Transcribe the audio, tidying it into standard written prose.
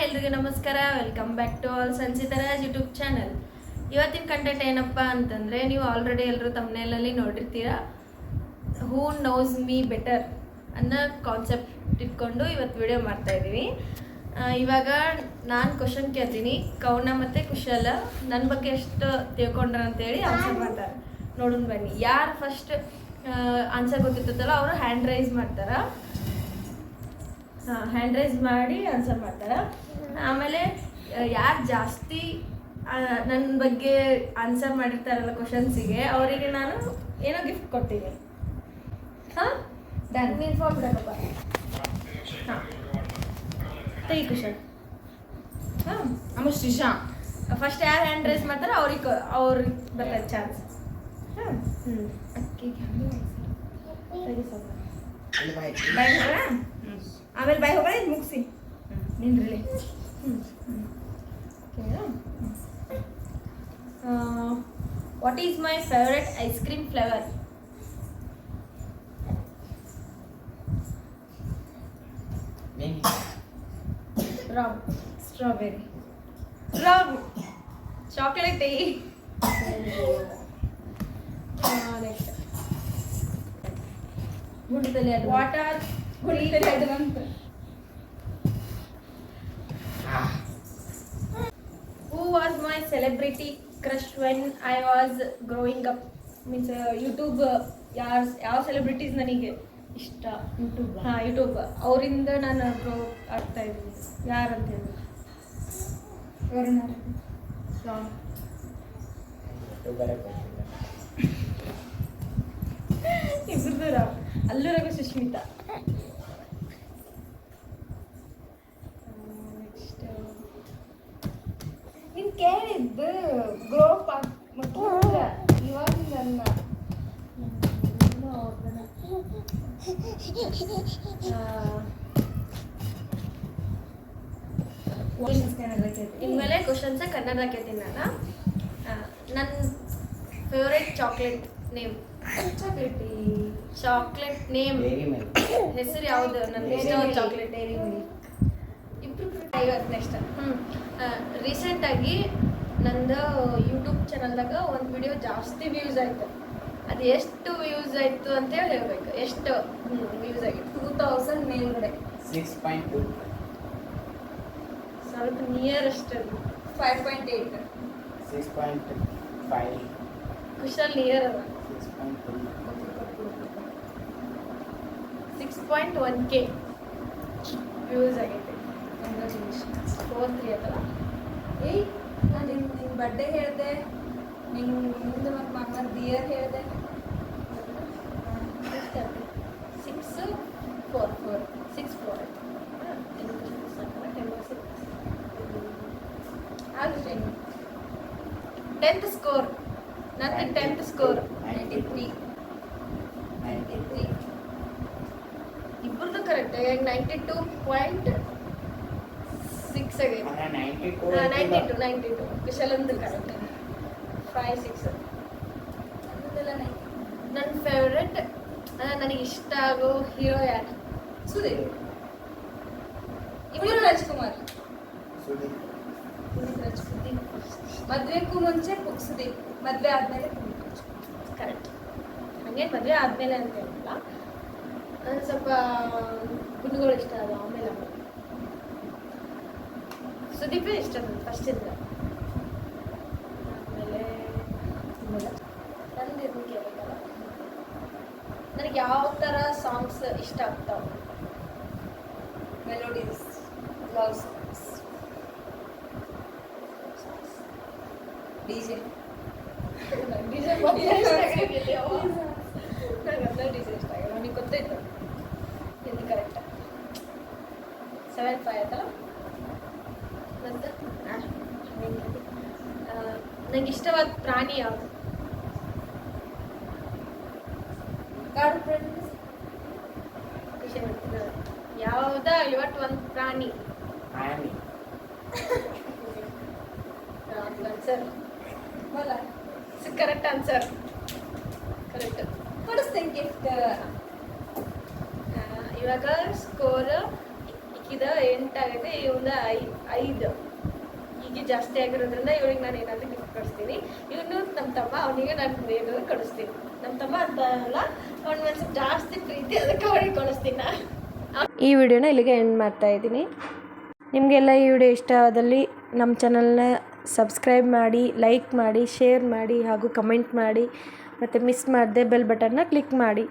ಎಲ್ರಿಗೂ ನಮಸ್ಕಾರ. Welcome back to all Sanchitraj YouTube channel. ಇವತ್ತಿನ ಕಂಟೆಂಟ್ ಏನಪ್ಪ ಅಂತಂದರೆ, ನೀವು ಆಲ್ರೆಡಿ ಎಲ್ಲರೂ ತಮ್ಮನೇಲಲ್ಲಿ ನೋಡಿರ್ತೀರಾ. ಹೂ ನೋಸ್ ಮೀ ಬೆಟರ್ ಅನ್ನೋ ಕಾನ್ಸೆಪ್ಟ್ ಇಟ್ಕೊಂಡು ಇವತ್ತು ವಿಡಿಯೋ ಮಾಡ್ತಾಯಿದ್ದೀವಿ. ಇವಾಗ ನಾನು ಕ್ವಶನ್ ಕೇಳ್ತೀನಿ. ಕವನ ಮತ್ತು ಕುಶಲ ನನ್ನ ಬಗ್ಗೆ ಎಷ್ಟು ತಿಳ್ಕೊಂಡ್ರ ಅಂತೇಳಿ ಆನ್ಸರ್ ಮಾಡ್ತಾರೆ. ನೋಡೋಣ ಬನ್ನಿ. ಯಾರು ಫಸ್ಟ್ ಆನ್ಸರ್ ಗೊತ್ತಿರ್ತದಲ್ಲ ಅವರು ಹ್ಯಾಂಡ್ ರೈಸ್ ಮಾಡ್ತಾರೆ. ಹ್ಯಾಂಡ್ ರೈಸ್ ಮಾಡಿ ಆನ್ಸರ್ ಮಾಡ್ತಾರೆ. ಆಮೇಲೆ ಯಾರು ಜಾಸ್ತಿ ನನ್ನ ಬಗ್ಗೆ ಆನ್ಸರ್ ಮಾಡಿರ್ತಾರಲ್ಲ ಕ್ವಶನ್ಸಿಗೆ, ಅವರಿಗೆ ನಾನು ಏನೋ ಗಿಫ್ಟ್ ಕೊಡ್ತೀನಿ. ಹಾಂ, ಡನ್. ನೀನು ಫಾರ್ಮ್ ಬಿಡೋಕ್ಕಪ್ಪ. ಹಾಂ, ಈ ಕ್ವಶನ್. ಹಾಂ, ನಮ್ಮ ಶ್ರೀಶಾ ಫಸ್ಟ್ ಯಾರು ಹ್ಯಾಂಡ್ ರೈಸ್ ಮಾಡ್ತಾರೋ ಅವ್ರಿಗೆ ಬರ್ತದೆ ಚಾನ್ಸ್. ಹಾಂ, ಅಕ್ಕಿಗೆ ಸರಿ ಸ್ವಲ್ಪ ಬಾಯ್ ಹೋಗೋಣ. ಆಮೇಲೆ ಬಾಯ್ ಹೋಗೋಣ, ಇದು ಮುಗಿಸಿ ನಿಂದ್ರಲ್ಲಿ. What is my favourite ice cream flavour? Wrong. Strawberry. Wrong. Chocolate. Next ಗುಂಡದಲ್ಲಿ ಅದು ವಾಟರ್. ಗುಂಡದಲ್ಲಿ ಅದು ಅಂತ. Who was my celebrity crush when I was growing up? Means YouTube ಯಾವ ಸೆಲೆಬ್ರಿಟೀಸ್ ನನಗೆ ಇಷ್ಟ? ಯೂಟ್ಯೂಬ್. ಹಾಂ, ಯೂಟ್ಯೂಬ್ ಅವರಿಂದ ನಾನು ಗ್ರೋ ಆಗ್ತಾ ಇದ್ದೀನಿ. ಯಾರು ಅಂತ ಹೇಳಿ? ಇಬ್ಬರದು ರಾವ್. ಅಲ್ಲೂ ರಘು, ಸುಷ್ಮಿತಾ. ನೆಕ್ಸ್ಟ್ ನೀನು ಕೇಳಿದ್ದು ಗ್ರೋ ಅಪ್ ಇವಾಗ ನನ್ನ ಇನ್ಮೇಲೆ ಕ್ವಶನ್ಸ ಕನ್ನಡ ಕೇಳ್ತೀನಿ ನಾನು. ನನ್ನ favourite chocolate name. Chocolate name ಹೆಸರು ಯಾವುದು? ನನಗೆ ಇಷ್ಟ ಚಾಕ್ಲೇಟ್. Dairy milk. ಇಬ್ಬರು ಇವತ್ತು. ನೆಕ್ಸ್ಟ್ ರೀಸೆಂಟಾಗಿ ನಂದು ಯೂಟ್ಯೂಬ್ ಚಾನಲ್ದಾಗ ಒಂದು ವಿಡಿಯೋ ಜಾಸ್ತಿ ವ್ಯೂಸ್ ಆಯಿತು. ಅದು ಎಷ್ಟು ವ್ಯೂಸ್ ಆಯಿತು ಅಂತೇಳಿ ಹೇಳ್ಬೇಕು. ಎಷ್ಟು ವ್ಯೂಸ್ ಆಗಿತ್ತು? 2000 ಮೇಲ್ಗಡೆ. 6.2. ಸ್ವಲ್ಪ ನಿಯರ್ ಅಷ್ಟು. 5.8. 6.5. ಕುಶಲ್ ನಿಯರ್ ಅದ. 6.1K ವ್ಯೂಸ್ ಆಗೈತೆ. ಕಂಗ್ರ್ಯಾಚುಲೇಷನ್ಸ್. 4-3 ಆಯ್ತಲ್ಲ. ಏಯ್, ನಾನು ನಿನ್ನ ಬರ್ಡೇ ಹೇಳಿದೆ, ನಿಂಗೆ ಮುಂದೆ ಮತ್ತು ದಿಯರ್ ಹೇಳಿದೆ. 6-4 ಆಯ್ತು. ಆಗುತ್ತೆ. 10th score. ನಂದು 10th ಸ್ಕೋರ್ 93. ಇಬ್ಬರದು ಕರೆಕ್ಟ್. ಈಗ 92.6 ಆಗೈತೆ. 92. ಕುಶಲಂದು ಕರೆಕ್ಟ್. 5-6. ನನ್ನ ಫೇವ್ರೆಟ್ ನನಗೆ ಇಷ್ಟ ಆಗೋ ಹೀರೋ ಯಾರು? ಸುದೀಪ್. ಇಬ್ಬರು ರಾಜ್ಕುಮಾರ್. ಸುದೀಪ್. ಮದುವೆಗೂ ಮುಂಚೆ ಸುದೀಪ್, ಮದುವೆ ಆದಮೇಲೆ ಕರೆಕ್ಟ್. ಹಾಗೆ ಮದುವೆ ಆದಮೇಲೆ ಅಂತ ಹೇಳಿಲ್ಲ, ನನಗೆ ಸ್ವಲ್ಪ ಗುಣಗಳು ಇಷ್ಟ ಅದ. ಆಮೇಲೆ ಸುದೀಪೇ ಇಷ್ಟ ಫಸ್ಟ್ ಇದ್ದ. ಆಮೇಲೆ ನಂದು ಇದನ್ನು ಕೇಳಬೇಕಲ್ಲ, ನನಗೆ ಯಾವ ಥರ ಸಾಂಗ್ಸ್ ಇಷ್ಟ ಆಗ್ತಾವೆ? Melodies, love songs. DJ. DJ ಇಷ್ಟ ಆಗಿಲ್ಲ. ನನಗೆ ಗೊತ್ತಾಯ್ತು. ಇದು ಕರೆಕ್ಟ್. 7-5 ಆಯ್ತಲ್ಲ. ಮತ್ತು ನಂಗೆ ಇಷ್ಟವಾದ ಪ್ರಾಣಿ ಯಾವುದು? ಕಾಡು ಪ್ರಾಣಿ. ಖುಷಿ ಮಾಡ್ತೀನಿ. ಯಾವುದ ಇವತ್ತು ಒಂದು ಪ್ರಾಣಿ? Answer correct. Answer correct. ಕೊಡಿಸ್ತೇನೆ ಗಿಫ್ಟ್. ಇವಾಗ ಸ್ಕೋರ್ ಇದು 8 ಆಗಿದೆ, ಇವನು 5. ಈಗ ಜಾಸ್ತಿ ಆಗಿರೋದ್ರಿಂದ ಇವಳಿಗೆ ನಾನು ಏನಾದರೂ ಗಿಫ್ಟ್ ಕೊಡಿಸ್ತೀನಿ. ಇವನು ನಮ್ಮ ತಮ್ಮ, ಅವನಿಗೆ ನಾನು ಏನಾದರೂ ಕೊಡಿಸ್ತೀನಿ. ನಮ್ಮ ತಮ್ಮ ಅಂತ ಅಲ್ಲ, ಅವ್ನ ಮೇಲೆ ಸ್ವಲ್ಪ ಜಾಸ್ತಿ ಪ್ರೀತಿ, ಅದಕ್ಕೆ ಅವಳಿಗೆ ಕೊಡಿಸ್ತೀನಿ ನಾನು. ಈ ವಿಡಿಯೋನ ಇಲ್ಲಿಗೆ ಎಂಡ್ ಮಾಡ್ತಾ ಇದ್ದೀನಿ. ನಿಮಗೆಲ್ಲ ಈ ವಿಡಿಯೋ ಇಷ್ಟವಾದಲ್ಲಿ ನಮ್ಮ ಚಾನಲ್ನ ಸಬ್ಸ್ಕ್ರೈಬ್ ಮಾಡಿ, ಲೈಕ್ ಮಾಡಿ, ಶೇರ್ ಮಾಡಿ ಹಾಗೂ ಕಮೆಂಟ್ ಮಾಡಿ, ಮತ್ತು ಮಿಸ್ ಮಾಡದೆ ಬೆಲ್ ಬಟನ್ನ ಕ್ಲಿಕ್ ಮಾಡಿ.